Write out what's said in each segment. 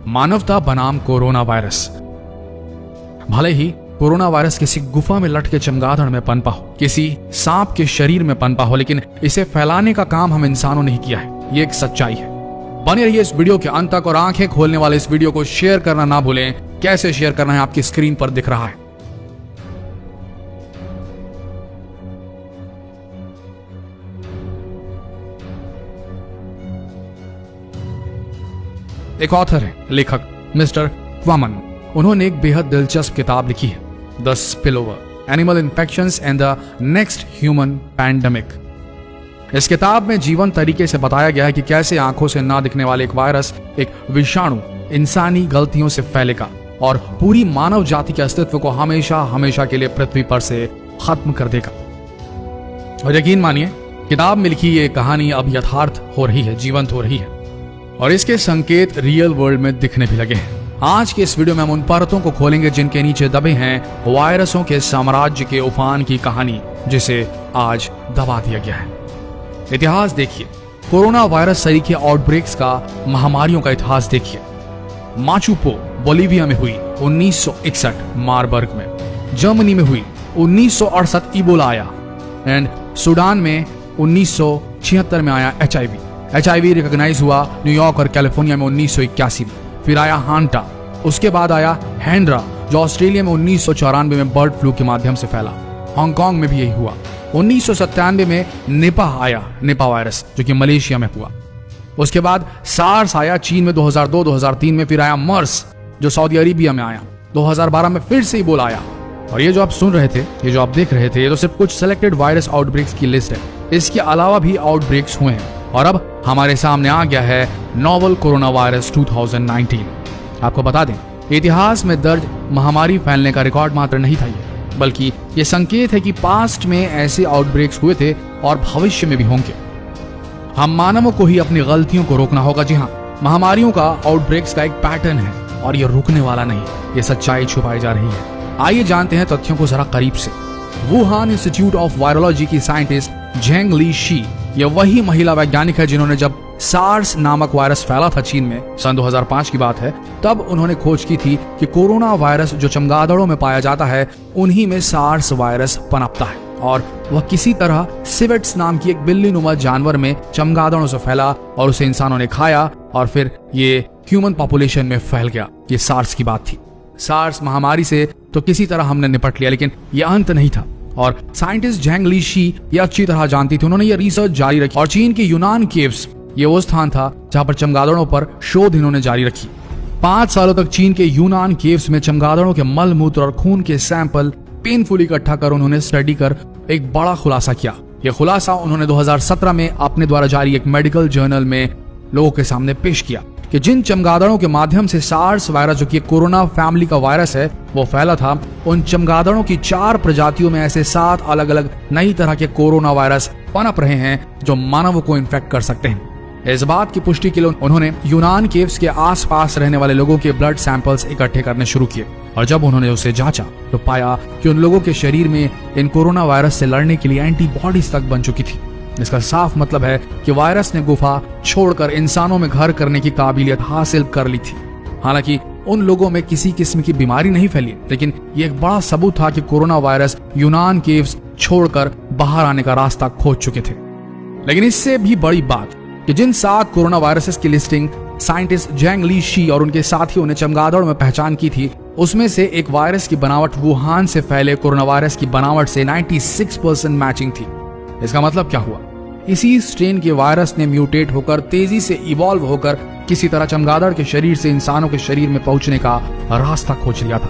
मानवता बनाम corona virus. भले ही कोरोना वायरस किसी गुफा में लटके चमगादड़ में पनपा हो, किसी सांप के शरीर में पनपा हो, लेकिन इसे फैलाने का काम हम इंसानों ने ही किया है। ये एक सच्चाई है। बने रहिए इस वीडियो के अंत तक और आंखें खोलने वाले इस वीडियो को शेयर करना ना भूलें। कैसे शेयर करना है आपकी स्क्रीन पर दिख रहा है। एक ऑथर है, लेखक मिस्टर क्वामन। उन्होंने एक बेहद दिलचस्प किताब लिखी है, the spillover animal infections and the next human pandemic. इस किताब में जीवंत तरीके से बताया गया है कि कैसे आंखों से ना दिखने वाले एक वायरस, एक विषाणु इंसानी गलतियों से फैलेगा और पूरी मानव जाति के अस्तित्व को हमेशा हमेशा के लिए पृथ्वी पर से खत्म कर देगा। और यकीन मानिए, किताब में लिखी ये कहानी अब यथार्थ हो रही है, जीवंत हो रही है और इसके संकेत रियल वर्ल्ड में दिखने भी लगे हैं। आज के इस वीडियो में हम उन परतों को खोलेंगे जिनके नीचे दबे हैं वायरसों के साम्राज्य के उफान की कहानी, जिसे आज दबा दिया गया है। इतिहास देखिए, कोरोना वायरस सरीखे आउटब्रेक्स का, महामारियों का इतिहास देखिए। माचू पो बोलिविया में हुई 1961 मारबर्ग में, जर्मनी में हुई 1968 इबोला आया, एंड सूडान में 1976 में आया HIV रिकॉग्नाइज हुआ न्यूयॉर्क और कैलिफोर्निया में 1981 में। फिर आया हांटा, उसके बाद आया हैंड्रा जो ऑस्ट्रेलिया में 1994 में बर्ड फ्लू के माध्यम से फैला। हांगकांग में भी यही हुआ। 1997 में निपाह आया, निपाह वायरस, जो कि मलेशिया में हुआ। उसके बाद सार्स आया चीन में 2002-2003 में। फिर आया मर्स जो सऊदी अरेबिया में आया। 2012 में फिर से इबोला आया। और ये जो आप सुन रहे थे, ये जो आप देख रहे थे, ये तो सिर्फ कुछ सिलेक्टेड वायरस आउटब्रेक्स की लिस्ट है। इसके अलावा भी आउटब्रेक्स हुए हैं और अब हमारे सामने आ गया है नोवेल कोरोना वायरस 2019। आपको बता दें, इतिहास में दर्ज महामारी फैलने का रिकॉर्ड मात्र नहीं था ये, बल्कि ये संकेत है कि पास्ट में ऐसे आउटब्रेक्स हुए थे और भविष्य में भी होंगे। हम मानवों को ही अपनी गलतियों को रोकना होगा। जी हाँ, महामारियों का आउटब्रेक्स का एक पैटर्न है और ये रुकने वाला नहीं। ये सच्चाई छुपाई जा रही है। आइए जानते हैं तथ्यों को जरा करीब से। वुहान इंस्टीट्यूट ऑफ वायरोलॉजी की साइंटिस्ट झेंग ली शी, यह वही महिला वैज्ञानिक है जिन्होंने जब सार्स नामक वायरस फैला था चीन में, सन 2005 की बात है, तब उन्होंने खोज की थी कि कोरोना वायरस जो चमगादड़ों में पाया जाता है, उन्हीं में सार्स वायरस पनपता है और वह किसी तरह सिवेट्स नाम की एक बिल्ली नुमा जानवर में चमगादड़ों से फैला और उसे इंसानों ने खाया और फिर ये ह्यूमन पॉपुलेशन में फैल गया। ये सार्स की बात थी। सार्स महामारी से तो किसी तरह हमने निपट लिया, लेकिन यह अंत नहीं था और साइंटिस्ट झेंग ली शी ये अच्छी तरह जानती थी। उन्होंने ये रिसर्च जारी रखी और चीन के यूनान केव्स, ये वो स्थान था जहां पर चमगादड़ों पर शोध इन्होंने जारी रखी। 5 सालों तक चीन के यूनान केव्स में चमगादड़ों के मल मूत्र और खून के सैंपल पेनफुली इकट्ठा कर उन्होंने स्टडी कर एक बड़ा खुलासा किया। यह खुलासा उन्होंने 2017 में अपने द्वारा जारी एक मेडिकल जर्नल में लोगों के सामने पेश किया कि जिन चमगादड़ों के माध्यम से सार्स वायरस, जो कि कोरोना फैमिली का वायरस है, वो फैला था, उन चमगादड़ों की 4 प्रजातियों में ऐसे 7 अलग अलग नई तरह के कोरोना वायरस पनप रहे हैं जो मानवों को इन्फेक्ट कर सकते हैं। इस बात की पुष्टि के लिए उन्होंने यूनान केव्स के आसपास रहने वाले लोगों के ब्लड सैंपल्स इकट्ठे करने शुरू किए और जब उन्होंने उसे जांचा तो पाया कि उन लोगों के शरीर में इन कोरोना वायरस से लड़ने के लिए एंटीबॉडीज तक बन चुकी थी। इसका साफ मतलब है कि वायरस ने गुफा छोड़कर इंसानों में घर करने की काबिलियत हासिल कर ली थी। हालांकि उन लोगों में किसी किस्म की बीमारी नहीं फैली, लेकिन यह एक बड़ा सबूत था कि कोरोना वायरस यूनान केव्स छोड़कर बाहर आने का रास्ता खोज चुके थे। लेकिन इससे भी बड़ी बात कि जिन 7 कोरोना वायरसेस की listing scientist Zheng Li Shi और उनके साथियों ने चमगादड़ में पहचान की थी, उसमें से एक वायरस की बनावट वुहान से फैले कोरोना वायरस की बनावट से 96% मैचिंग थी। इसका मतलब क्या हुआ? इसी स्ट्रेन के वायरस ने म्यूटेट होकर, तेजी से इवॉल्व होकर किसी तरह चमगादड़ के शरीर से इंसानों के शरीर में पहुंचने का रास्ता खोज लिया था।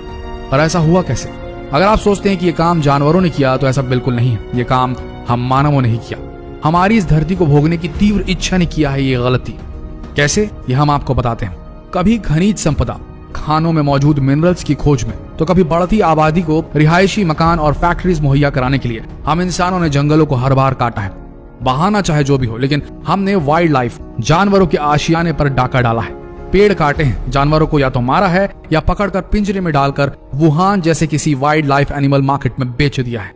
पर ऐसा हुआ कैसे? अगर आप सोचते हैं कि यह काम जानवरों ने किया, तो ऐसा बिल्कुल नहीं है। यह काम हम मानवों ने ही किया। हमारी इस धरती को भोगने की तीव्र इच्छा ने किया है ये गलती। कैसे? यह हम आपको बताते हैं। कभी खनिज संपदा, खानों में मौजूद मिनरल्स की खोज में, तो कभी बढ़ती आबादी को रिहायशी मकान और फैक्ट्रीज मुहैया कराने के लिए हम इंसानों ने जंगलों को हर बार काटा है। बहाना चाहे जो भी हो, लेकिन हमने वाइल्ड लाइफ, जानवरों के आशियाने पर डाका डाला है। पेड़ काटे हैं, जानवरों को या तो मारा है या पकड़कर पिंजरे में डालकर वुहान जैसे किसी वाइल्ड लाइफ एनिमल मार्केट में बेच दिया है।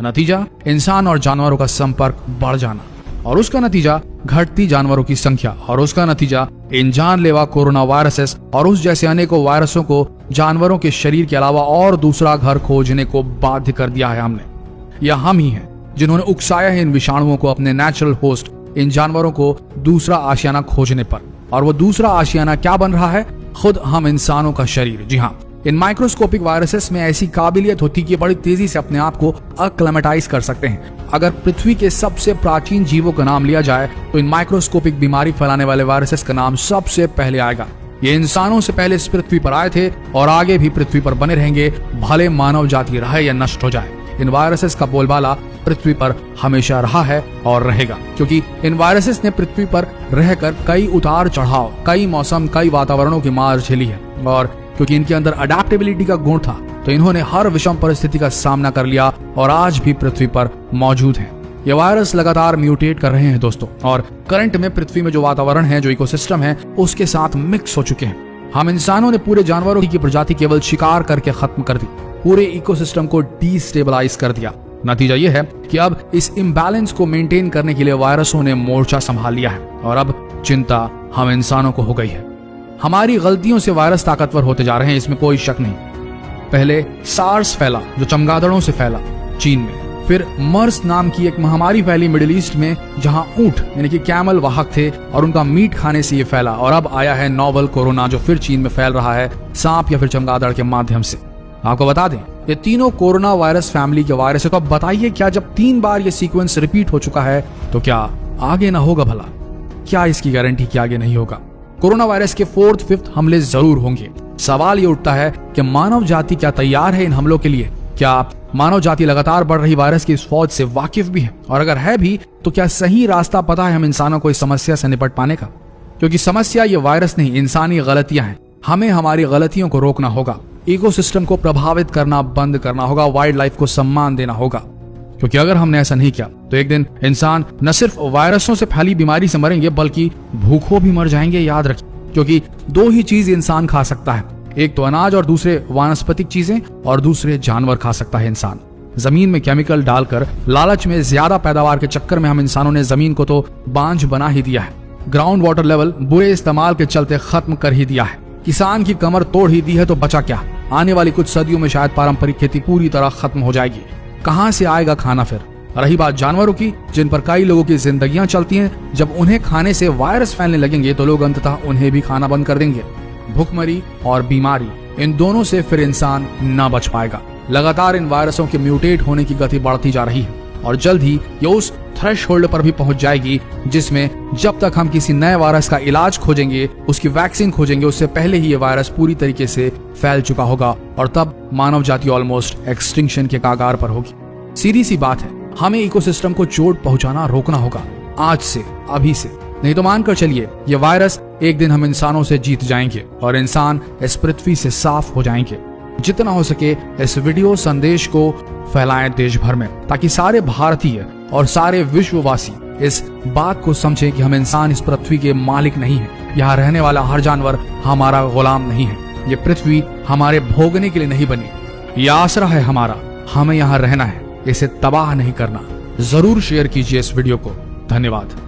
नतीजा, इंसान और जानवरों का संपर्क बढ़ जाना और उसका नतीजा घटती जानवरों की संख्या, और उसका नतीजा इन जानलेवा कोरोना वायरसेस और उस जैसे अनेकों वायरसों को जानवरों के शरीर के अलावा और दूसरा घर खोजने को बाध्य कर दिया है हमने। यह हम ही हैं जिन्होंने उकसाया है इन विषाणुओं को अपने नेचुरल होस्ट इन जानवरों को दूसरा आशियाना खोजने पर। और वो दूसरा आशियाना क्या बन रहा है? खुद हम इंसानों का शरीर। जी हाँ, इन माइक्रोस्कोपिक वायरसेस में ऐसी काबिलियत होती है कि बड़ी तेजी से अपने आप को अक्लेमेटाइज कर सकते हैं। अगर पृथ्वी के सबसे प्राचीन जीवों का नाम लिया जाए तो इन माइक्रोस्कोपिक बीमारी फैलाने वाले वायरसेस का नाम सबसे पहले आएगा। ये इंसानों से पहले इस पृथ्वी पर आए थे और आगे भी पृथ्वी पर बने रहेंगे, भले मानव जाति रहे या नष्ट हो जाए। इन वायरसेस का बोलबाला पृथ्वी पर हमेशा रहा है और रहेगा, क्योंकि इन वायरसेस ने पृथ्वी पर रहकर कई उतार चढ़ाव, कई मौसम, कई वातावरणों की मार झेली है। और क्योंकि इनके अंदर अडेप्टेबिलिटी का गुण था तो इन्होंने हर विषम परिस्थिति का सामना कर लिया और आज भी पृथ्वी पर मौजूद हैं। ये वायरस लगातार म्यूटेट कर रहे हैं दोस्तों, और करंट में पृथ्वी में जो वातावरण है, जो इकोसिस्टम है, उसके साथ मिक्स हो चुके हैं। हम इंसानों ने पूरे जानवरों की प्रजाति केवल शिकार करके खत्म कर दी, पूरे इकोसिस्टम को डिस्टेबलाइज कर दिया। नतीजा यह है कि अब इस इम्बैलेंस को मेंटेन करने के लिए वायरसों ने मोर्चा संभाल लिया है और अब चिंता हम इंसानों को हो गई है। हमारी गलतियों से वायरस ताकतवर होते जा रहे हैं, इसमें कोई शक नहीं। पहले सार्स फैला जो चमगादड़ों से फैला चीन में, फिर मर्स नाम की एक महामारी फैली मिडिल ईस्ट में जहां ऊंट यानी कि कैमल वाहक थे और उनका मीट खाने से ये फैला, और अब आया है नोवल कोरोना जो फिर चीन में फैल रहा है सांप या फिर चमगादड़ के माध्यम से। आपको बता दें ये तीनों कोरोना वायरस फैमिली के वायरस है, तो अब बताइए क्या जब 3 बार ये सीक्वेंस रिपीट हो चुका है तो क्या आगे ना होगा भला? क्या इसकी गारंटी कि आगे नहीं होगा? कोरोना वायरस के 4th 5th हमले जरूर होंगे। सवाल ये उठता है कि मानव जाति क्या तैयार है इन हमलों के लिए? क्या मानव जाति लगातार बढ़ रही वायरस की इस फौज से वाकिफ भी है? और अगर है भी तो क्या सही रास्ता पता है हम इंसानों को इस समस्या से निपट पाने का? क्योंकि समस्या ये वायरस नहीं, इंसानी गलतियां हैं। हमें हमारी गलतियों को रोकना होगा, इकोसिस्टम को प्रभावित करना बंद करना होगा, वाइल्ड लाइफ को सम्मान देना होगा। क्योंकि अगर हमने ऐसा नहीं किया तो एक दिन इंसान न सिर्फ वायरसों से फैली बीमारी से मरेंगे बल्कि भूखों भी मर जाएंगे। याद रखिए, क्योंकि 2 ही चीज इंसान खा सकता है, एक तो अनाज और दूसरे वानस्पतिक चीजें, और दूसरे जानवर खा सकता है इंसान। जमीन में केमिकल डालकर लालच में ज्यादा पैदावार के चक्कर में हम इंसानों ने जमीन को तो बांझ बना ही दिया है, ग्राउंड वाटर लेवल बुरे इस्तेमाल के चलते खत्म कर ही दिया है, किसान की कमर तोड़ ही दी है, तो बचा क्या? आने वाली कुछ सदियों में शायद पारंपरिक खेती पूरी तरह खत्म हो जाएगी। कहां से आएगा खाना फिर? रही बात जानवरों की, जिन पर कई लोगों की जिंदगियां चलती हैं, जब उन्हें खाने से वायरस फैलने लगेंगे तो लोग अंततः उन्हें भी खाना बंद कर देंगे। भूखमरी और बीमारी, इन दोनों से फिर इंसान न बच पाएगा। लगातार इन वायरसों के म्यूटेट होने की गति बढ़ती जा रही है और जल्द ही ये उस थ्रेशहोल्ड पर भी पहुंच जाएगी जिसमें जब तक हम किसी नए वायरस का इलाज खोजेंगे, उसकी वैक्सीन खोजेंगे, उससे पहले ही ये वायरस पूरी तरीके से फैल चुका होगा और तब मानव जाति ऑलमोस्ट एक्सटिंक्शन के कागार पर होगी। सीधी सी बात है, हमें इकोसिस्टम को चोट पहुंचाना रोकना होगा आज से, अभी से। नहीं तो मानकर चलिए ये वायरस एक दिन हम इंसानों से जीत जाएंगे और इंसान इस पृथ्वी से साफ हो जाएंगे। जितना हो सके इस वीडियो संदेश को फैलाएं देश भर में, ताकि सारे भारतीय और सारे विश्ववासी इस बात को समझें कि हम इंसान इस पृथ्वी के मालिक नहीं है। यहाँ रहने वाला हर जानवर हमारा गुलाम नहीं है। ये पृथ्वी हमारे भोगने के लिए नहीं बनी, यह आसरा है हमारा, हमें यहाँ रहना है, इसे तबाह नहीं करना। जरूर शेयर कीजिए इस वीडियो को। धन्यवाद।